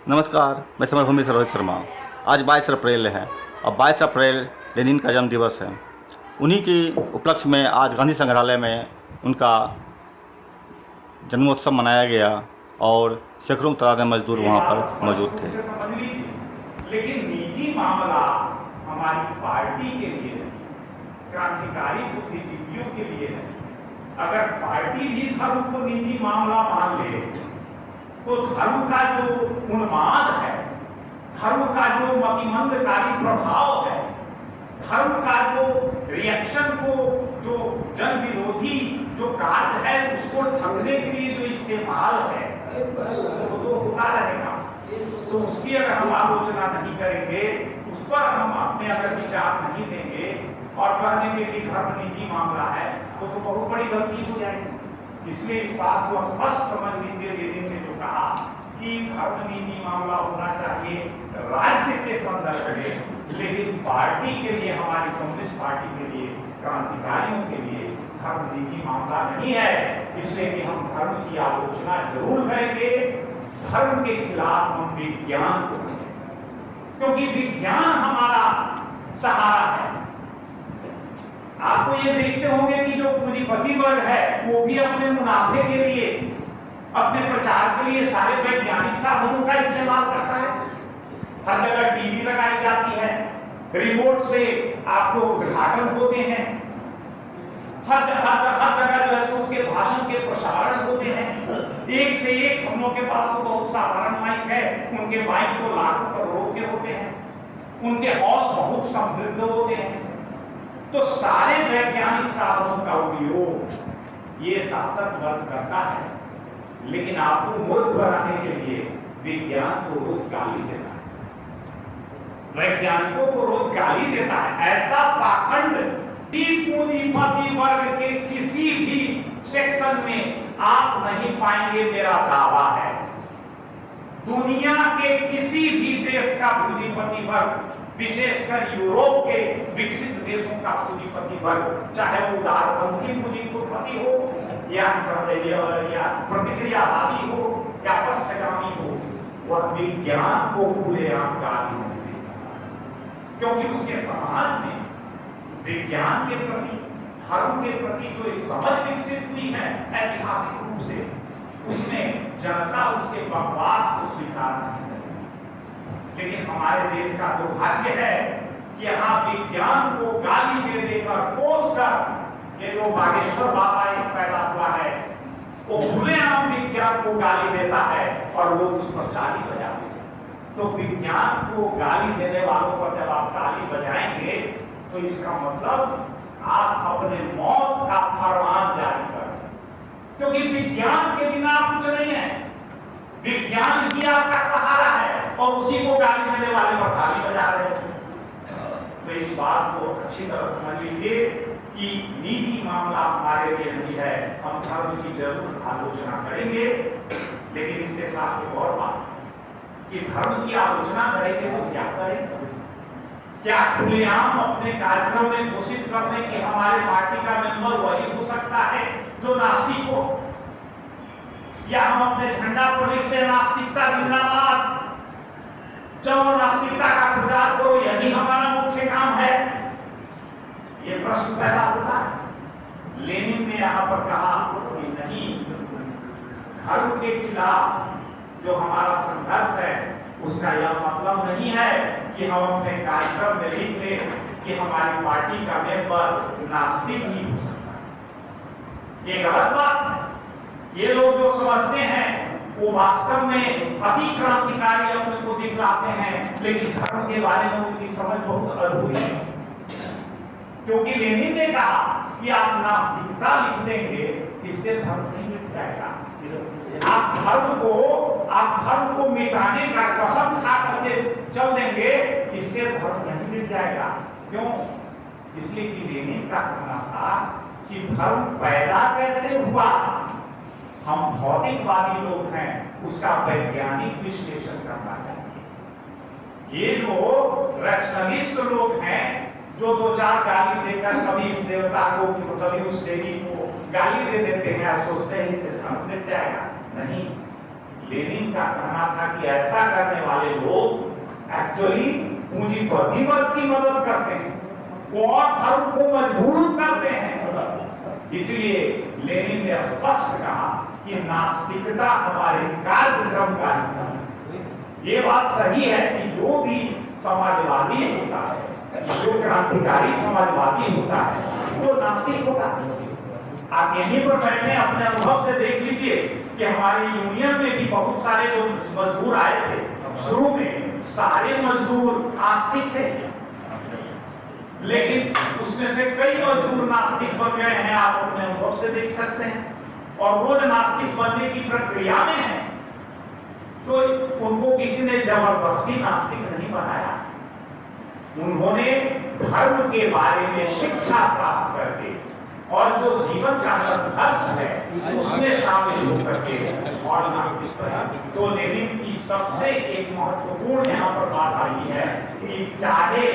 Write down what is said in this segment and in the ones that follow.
नमस्कार, मैं समरभूमि से रोहित शर्मा। आज 22 अप्रैल है और 22 अप्रैल लेनिन का जन्म दिवस है। उन्हीं की उपलक्ष्य में आज गांधी संग्रहालय में उनका जन्मोत्सव मनाया गया और सैकड़ों तादाद में मजदूर वहां पर मौजूद थे। लेकिन निजी मामला हमारी पार्टी के लिए है, क्रांतिकारी बुद्धिजीवियों के लिए है। अगर पार्टी भी धर्म को निजी मामला मान ले तो धर्म का जो उन्माद है, धर्म का जो मतिमंदकारी प्रभाव है, धर्म का जो रिएक्शन को, जो जन विरोधी जो कार्य है उसको ढकने के लिए जो इस्तेमाल है वो तो होता रहेगा। तो उसकी अगर हम आलोचना नहीं करेंगे, उस पर हम अपने अगर विचार नहीं देंगे और कहने के लिए धर्म निजी मामला है तो बहुत बड़ी गलती हो जाएगी। इसलिए इस बात को स्पष्ट समझ लीजिए, लेनिन ने जो कहा कि धर्म निजी मामला होना चाहिए राज्य के संदर्भ में, लेकिन पार्टी के लिए, हमारी कम्युनिस्ट पार्टी के लिए, क्रांतिकारियों के लिए धर्म निजी मामला नहीं है। इसलिए कि हम धर्म की आलोचना जरूर करेंगे, धर्म के खिलाफ हम विज्ञान को करेंगे, क्योंकि विज्ञान हमारा सहारा है। आपको ये देखते होंगे कि जो पूंजीपति वर्ग है वो भी अपने मुनाफे के लिए, अपने प्रचार के लिए सारे वैज्ञानिक साधनों का इस्तेमाल करता है। हर जगह टीवी लगाई जाती है, रिमोट से आपको उद्घाटन होते हैं, हर जगह जो है उसके भाषण के प्रसारण होते हैं। एक से एक, हम लोग के पास तो बहुत साधारण माइक है, उनके माइक तो लाखों करोड़ों के होते हैं, उनके हॉल बहुत समृद्ध होते हैं। तो सारे वैज्ञानिक साधनों का उपयोग ये शासक वर्ग करता है, लेकिन आपको मूर्ख बनाने के लिए विज्ञान को रोज गाली देता है, वैज्ञानिकों को रोज गाली देता है। ऐसा पाखंड पूंजीपति वर्ग के किसी भी सेक्शन में आप नहीं पाएंगे, मेरा दावा है। दुनिया के किसी भी देश का पूंजीपति वर्ग, विशेषकर यूरोप के विकसित देशों का पूंजीपति वर्ग, चाहे वो उदारपंथी पूंजीपति हो या प्रतिक्रियावादी हो या पश्चिमी हो, वह विज्ञान को खुलेआम गाली नहीं दे सकता, क्योंकि उसके समाज में विज्ञान के प्रति, धर्म के प्रति जो एक समझ विकसित हुई है ऐतिहासिक रूप से, उसमें जनता उसके बकवास को स्वीकार नहीं करती। लेकिन हमारे देश का दुर्भाग्य है कि यहाँ विज्ञान को गाली दे देकर, कोस कर, ये जो बागेश्वर बाबा एक पैदा हुआ है, वो खुलेआम विज्ञान को गाली देता है और लोग उस पर गाली बजाते हैं। तो विज्ञान को गाली देने वालों पर जब आप गाली बजाएंगे तो इसका मतलब आप अपने मौत का फरमान जारी कर, क्योंकि विज्ञान के बिना कुछ नहीं है। विज्ञान ही आपका सहारा है और उसी को गाली देने वाले पर गाली बजा रहे हैं। तो इस बात को अच्छी तरह समझ लीजिए कि निजी मामला हमारे लिए नहीं है। हम धर्म की जरूर आलोचना करेंगे, लेकिन इसके साथ एक और बात कि धर्म की आलोचना करेंगे तो क्या करेंगे? क्या खुलेआम अपने कार्यक्रम में घोषित कर दें कि हमारे पार्टी का मेंबर वही हो सकता है जो नास्तिक हो, या हम अपने झंडा पर लिखते नास्तिकता जिंदाबाद, जब नास्तिकता का प्रचार करो, यही हमारा मुख्य काम है? ये प्रश्न पैदा होता है। लेनिन ने यहां पर कहा कि नहीं, धर्म के खिलाफ जो हमारा संघर्ष है उसका यह मतलब नहीं है कि हम अपने कार्यक्रम में लिख लें कि हमारी पार्टी का मेंबर नास्तिक ही हो सकता है। ये गलत बात है। ये लोग जो समझते हैं वो वास्तव में अति क्रांतिकारी अपने को दिखलाते हैं, लेकिन धर्म के बारे में उनकी समझ बहुत अधूरी है। क्योंकि लेनिन ने कहा कि आप नास्तिकता लिख देंगे, इससे धर्म नहीं मिट जाएगा। आप धर्म को मिटाने का कसम खा करके चल देंगे, इससे धर्म नहीं मिट जाएगा। क्यों? इसलिए कि लेनिन का कहना था कि धर्म पैदा कैसे हुआ, हम भौतिकवादी लोग हैं, उसका वैज्ञानिक विश्लेषण करना चाहिए। ये लोग रैशनलिस्ट लोग हैं जो दो चार गाली देकर कभी इस देवता को, कभी उस देवी को गाली दे देते हैं और सोचते हैं इससे धर्म मिट जाएगा। नहीं, लेनिन का कहना था कि ऐसा करने वाले लोग एक्चुअली पूंजीपति वर्ग की मदद करते हैं, वो और धर्म को मजबूत करते हैं। इसलिए लेनिन ने स्पष्ट कहा कि नास्तिकता हमारे कार्यक्रम का हिस्सा है। ये बात सही है कि जो भी समाजवादी होता है, जो क्रांतिकारी समाजवादी होता है, वो नास्तिक होता है। आप यहीं पर बैठे अपने अनुभव से देख लीजिए कि हमारे यूनियन में भी बहुत सारे जो मजदूर आए थे, शुरू में सारे मजदूर आस्तिक थे, लेकिन उसमें से कई मजदूर नास्तिक बन गए हैं। आप अपने अनुभव से देख सकते हैं, और वो जो नास्तिक बनने की प्रक्रिया में है, तो उनको किसी ने जबरदस्ती नास्तिक नहीं बनाया। उन्होंने धर्म के बारे में शिक्षा प्राप्त करके और जो जीवन का संघर्ष है उसमें शामिल होकर के और नास्तिक बना। तो लेनिन की सबसे एक महत्वपूर्ण यहाँ पर बात आई है कि चाहे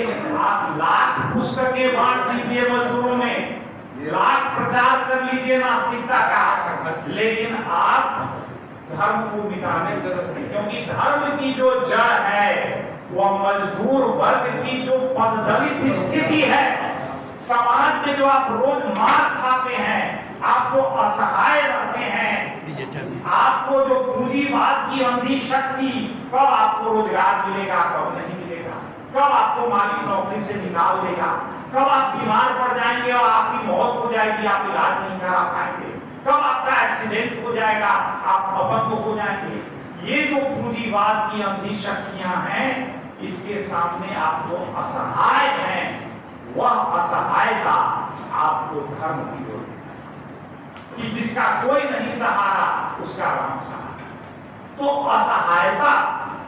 आप लाख पुस्तकें बांट लीजिए मजदूरों में, लाख प्रचार कर लीजिए नास्तिकता का, लेकिन आप धर्म को मिटाने की जरूरत नहीं, क्योंकि धर्म की जो जड़ है वह मजदूर वर्ग की जो पददलित स्थिति है, समाज में जो आप रोज मार खाते हैं, आपको असहाय रहते हैं, आपको जो पूंजीवाद की अंधी शक्ति, कब आपको रोजगार मिलेगा, कब नहीं मिलेगा, कब आपको मालिक नौकरी से निकाल देगा, कब आप बीमार पड़ जाएंगे और आपकी मौत हो जाएगी, आप इलाज नहीं करा पाएंगे, कब आपका एक्सीडेंट हो जाएगा, आप अपंग हो जाएंगे। ये जो पूंजीवाद की अंधी शक्तियां हैं, इसके सामने आप जो असहाय हैं, वह असहायता आपको धर्म की जरूरत है कि जिसका कोई नहीं सहारा उसका राम सहारा। तो असहायता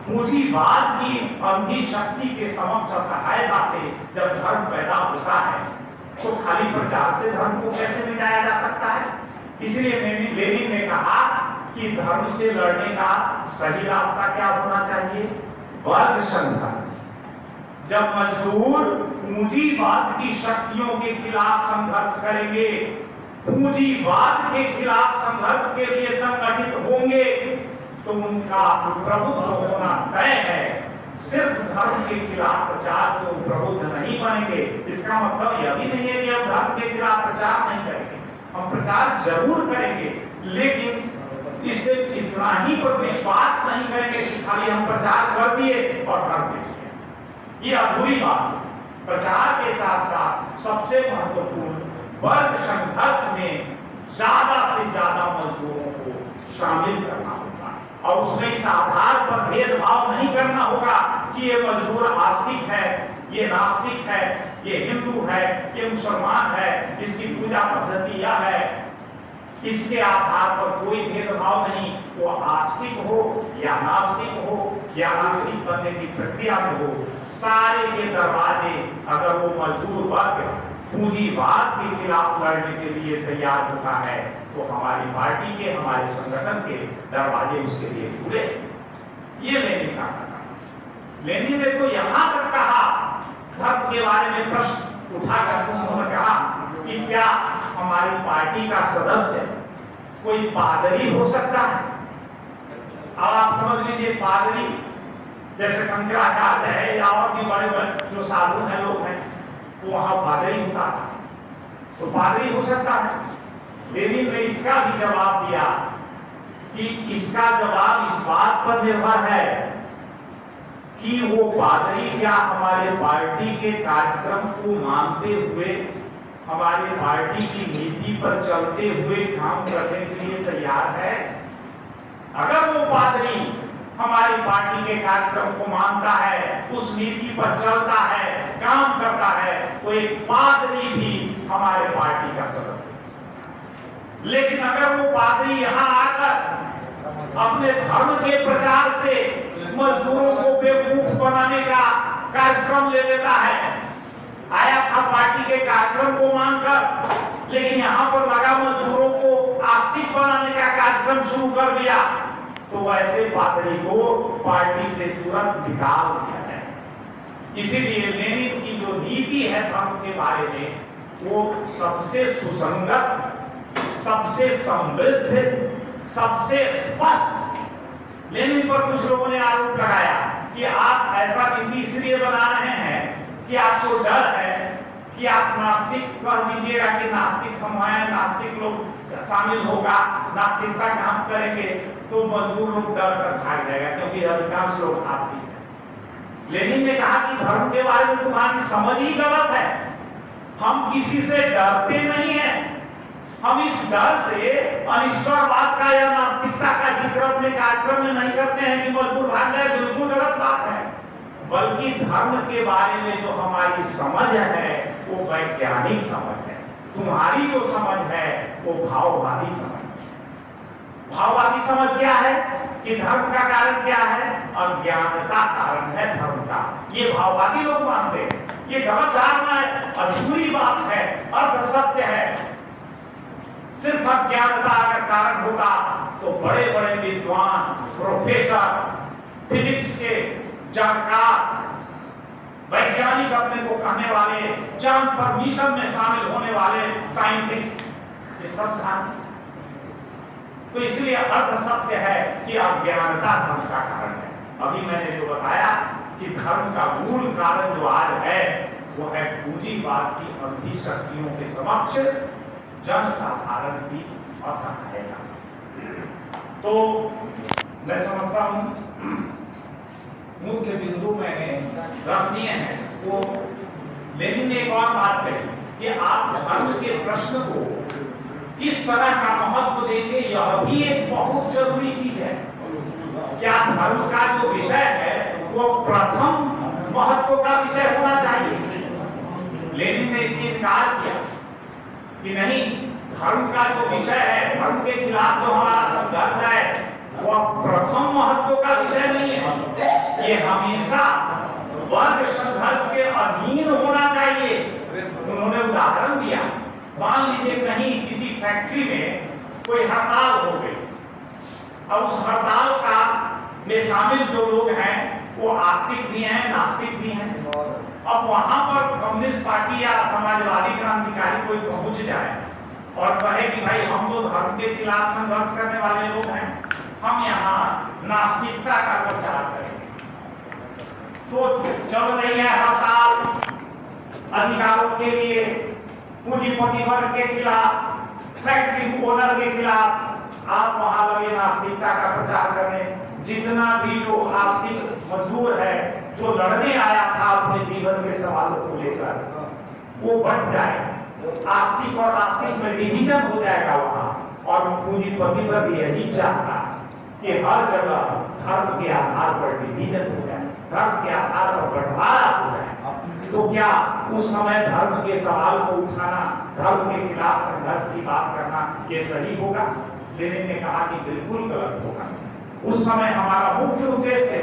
पूंजीवाद की अंधी शक्ति के समक्ष असहायता से जब धर्म पैदा होता है, तो खाली प्रचार से धर्म को कैसे मिटाया जा सकता है? इसलिए लेनिन ने कहा कि धर्म से लड़ने का सही रास्ता क्या होना चाहिए? वर्ग संघर्ष। जब मजदूर पूंजीवाद की शक्तियों के खिलाफ संघर्ष करेंगे, पूंजीवाद के खिलाफ संघर्ष के लिए संगठित होंगे, तो उनका प्रबुद्ध होना तय है। सिर्फ धर्म के खिलाफ प्रचार से वो प्रबुद्ध नहीं बनेंगे। इसका मतलब यह भी नहीं है कि हम धर्म के खिलाफ प्रचार नहीं करेंगे, हम प्रचार जरूर करेंगे, लेकिन इससे इतना ही पर विश्वास नहीं करेंगे कि खाली हम प्रचार कर दिए और धर्म के लिए। ये अधूरी बात है। प्रचार के साथ साथ सबसे महत्वपूर्ण वर्ग संघर्ष में ज्यादा से ज्यादा मजदूरों को शामिल करना होगा, और उसमें इस आधार पर भेदभाव नहीं करना होगा कि ये मजदूर आस्तिक है, ये नास्तिक है, ये हिंदू है, ये मुसलमान है, इसकी पूजा पद्धति यह है। इसके आधार पर कोई भेदभाव नहीं, वो आस्तिक हो या नास्तिक हो या नास्तिक बनने की प्रक्रिया में हो, सारे के दरवाजे अगर वो मजदूर वर्ग पूंजीवाद के खिलाफ लड़ने के लिए तैयार होता है, तो हमारी पार्टी के, हमारे संगठन के दरवाजे उसके लिए खुले। ये लेनिन का कहना। लेनिन ने तो यहां तक कहा, धर्म के बारे में प्रश्न उठाकर उन्होंने कहा कि क्या हमारी पार्टी का सदस्य कोई पादरी हो सकता है? अब आप समझ लीजिए, पादरी जैसे शंकराचार्य है या और भी बड़े बड़े जो साधु हैं, लोग हैं, तो वहां पादरी होता है, तो पादरी हो सकता है। लेनिन ने इसका भी जवाब दिया कि इसका जवाब इस बात पर निर्भर है कि वो पादरी क्या हमारे पार्टी के कार्यक्रम को मानते हुए, हमारी पार्टी की नीति पर चलते हुए काम करने के लिए तैयार है। अगर वो पादरी हमारी पार्टी के कार्यक्रम को मानता है, उस नीति पर चलता है, काम करता है, तो एक पादरी भी हमारे पार्टी का सदस्य है। लेकिन अगर वो पादरी यहां आकर अपने धर्म के प्रचार से मजदूरों को बेवकूफ बनाने का कार्यक्रम ले लेता है, आया था पार्टी के कार्यक्रम को मानकर, लेकिन यहां पर लगा मजदूरों को आस्तिक बनाने का कार्यक्रम शुरू कर दिया, तो वैसे पादरी को पार्टी से तुरंत निकाल दिया जाए। इसीलिए लेनिन की जो नीति है धर्म के बारे में, वो सबसे सुसंगत, सबसे समृद्ध, सबसे स्पष्ट लेनिन पर कुछ लोगों ने आरोप लगाया कि आप ऐसा नीति इसलिए बना रहे हैं कि आपको डर है कि आप नास्तिक कह दीजिएगा कि नास्तिक हम हैं, नास्तिक लोग शामिल होगा, नास्तिकता का हम करेंगे तो मजदूर लोग डर कर भाग जाएगा, क्योंकि अधिकांश लोग नास्तिक हैं। लेनिन ने कहा कि धर्म के बारे में तुम्हारी समझ ही गलत है। हम किसी से डरते नहीं हैं। हम इस डर से अनिश्वरवाद का या नास्तिकता का जिक्र अपने कार्यक्रम में नहीं करते हैं कि मजदूर भाग जाए, बिल्कुल गलत बात है। बल्कि धर्म के बारे में जो हमारी समझ है वो वैज्ञानिक समझ है। तुम्हारी जो समझ है वो भाववादी समझ है। भाववादी समझ क्या है कि धर्म का कारण क्या है? अज्ञानता कारण है धर्म का। ये भाववादी लोग मानते हैं। ये गलत धारणा है, अधूरी बात है, अर्ध सत्य है। सिर्फ अज्ञानता अगर कारण होता तो बड़े बड़े विद्वान, प्रोफेसर, फिजिक्स के जानकार, वैज्ञानिक अपने को कहने वाले, चांद पर मिशन में शामिल होने वाले साइंटिस्ट, ये सब जानते। तो इसलिए अर्थ सत्य है कि अज्ञानता धर्म का कारण है। अभी मैंने जो बताया कि धर्म का मूल कारण जो आज है वो है पूंजीवाद की अंधी शक्तियों के समक्ष जनसाधारण की असहायता। तो मैं समझता हूं मुख्य बिंदु में रख दिए हैं। वो लेनिन ने एक और बात कही कि आप धर्म के प्रश्न को किस तरह का महत्व देंगे, यह भी एक बहुत जरूरी चीज है। क्या धर्म का जो विषय है वो प्रथम महत्व का विषय होना चाहिए? लेनिन ने इसे इनकार किया कि नहीं, धर्म का जो विषय है, धर्म के खिलाफ जो हमारा संघर्ष है वह प्रथम महत्व का विषय नहीं है। ये हमेशा वर्ग संघर्ष के अधीन होना चाहिए। उन्होंने उदाहरण दिया, मान लीजिए कहीं किसी फैक्ट्री में कोई हड़ताल हो गई, अब उस हड़ताल का में शामिल जो लोग हैं वो आस्तिक भी हैं, नास्तिक भी हैं। अब वहां पर कम्युनिस्ट पार्टी या समाजवादी क्रांतिकारी कोई पहुंच जाए और कहे कि भाई हम तो धर्म के खिलाफ संघर्ष करने वाले लोग हैं, हम यहाँ नास्तिकता का प्रचार करेंगे। तो चल रही है हड़ताल अधिकारों के लिए, पूंजीपति वर्ग के खिलाफ, फैक्ट्री ओनर के खिलाफ, आप वहां लगे नास्तिकता का प्रचार करने। जितना भी जो आस्तिक मजदूर है, जो लड़ने आया था अपने जीवन के सवालों को लेकर, वो बढ़ जाए। आस्तिक और नास्तिक में डिवीजन हो जाएगा वहां। और पूंजीपति वर्ग यही चाहता कि हर जगह धर्म के आधार पर डिवीजन हो जाए, धर्म के आधार पर बंटवारा हो जाए। तो क्या उस समय धर्म के सवाल को उठाना, धर्म के खिलाफ संघर्ष की बात करना, ये सही होगा? लेनिन ने कहा कि बिल्कुल गलत होगा। उस समय हमारा मुख्य उद्देश्य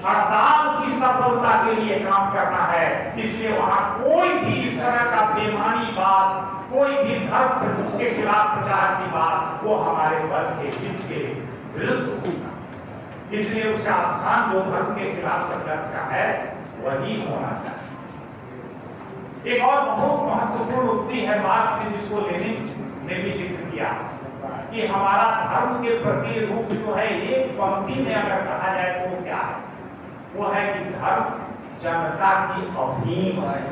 हड़ताल की सफलता के लिए काम करना है। इसलिए वहां कोई भी इस तरह का बेईमानी बात, कोई भी धर्म के खिलाफ प्रचार की बात, वो हमारे वर्ग के हित के विरुद्ध होगा। इसलिए उसका स्थान जो धर्म के खिलाफ संघर्ष का है वही होना चाहिए। एक और बहुत महत्वपूर्ण उक्ति है मार्क्स से, जिसको लेनिन ने भी जिक्र किया कि हमारा धर्म के प्रति रूप जो है, एक पंक्ति में अगर कहा जाए तो क्या है? वो है कि धर्म जनता की अफीम है।